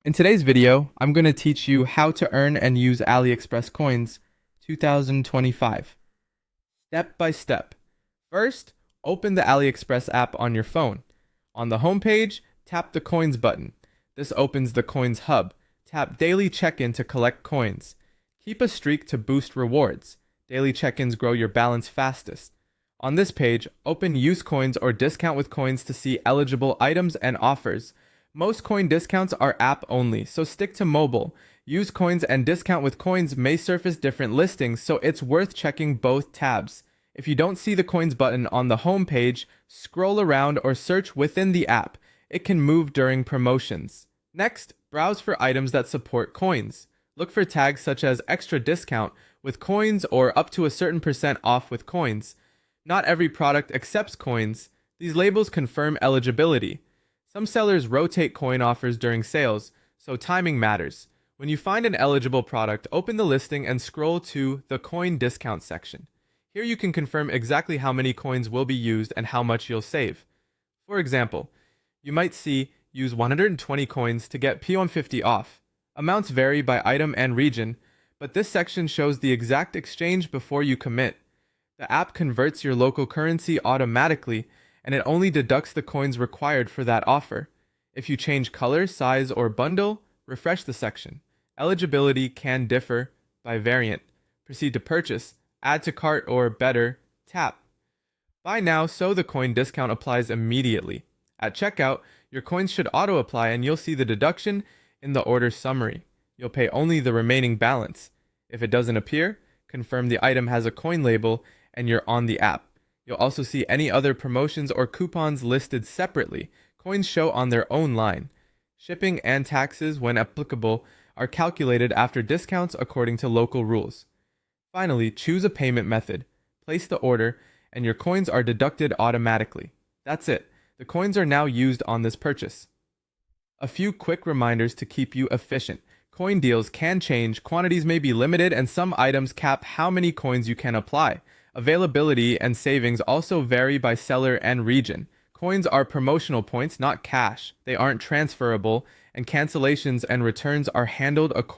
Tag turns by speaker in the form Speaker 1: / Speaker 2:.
Speaker 1: In today's video, I'm going to teach you how to earn and use AliExpress coins 2025. Step by step. First, open the AliExpress app on your phone. On the home page, tap the coins button. This opens the coins hub. Tap daily check-in to collect coins. Keep a streak to boost rewards. Daily check-ins grow your balance fastest. On this page, open use coins or discount with coins to see eligible items and offers. Most coin discounts are app only, so stick to mobile. Use coins and discount with coins may surface different listings, so it's worth checking both tabs. If you don't see the coins button on the home page, scroll around or search within the app. It can move during promotions. Next, browse for items that support coins. Look for tags such as extra discount with coins or up to a certain percent off with coins. Not every product accepts coins. These labels confirm eligibility. Some sellers rotate coin offers during sales, so timing matters. When you find an eligible product, open the listing and scroll to the coin discount section. Here you can confirm exactly how many coins will be used and how much you'll save. For example, you might see use 120 coins to get P150 off. Amounts vary by item and region, but this section shows the exact exchange before you commit. The app converts your local currency automatically, and it only deducts the coins required for that offer. If you change color, size, or bundle, refresh the section. Eligibility can differ by variant. Proceed to purchase, add to cart, or better, tap. Buy now so the coin discount applies immediately. At checkout, your coins should auto-apply and you'll see the deduction in the order summary. You'll pay only the remaining balance. If it doesn't appear, confirm the item has a coin label and you're on the app. You'll also see any other promotions or coupons listed separately. Coins show on their own line. Shipping and taxes, when applicable, are calculated after discounts according to local rules. Finally, choose a payment method. Place the order, and your coins are deducted automatically. That's it. The coins are now used on this purchase. A few quick reminders to keep you efficient. Coin deals can change, quantities may be limited, and some items cap how many coins you can apply. Availability and savings also vary by seller and region. Coins are promotional points, not cash. They aren't transferable, and cancellations and returns are handled accordingly.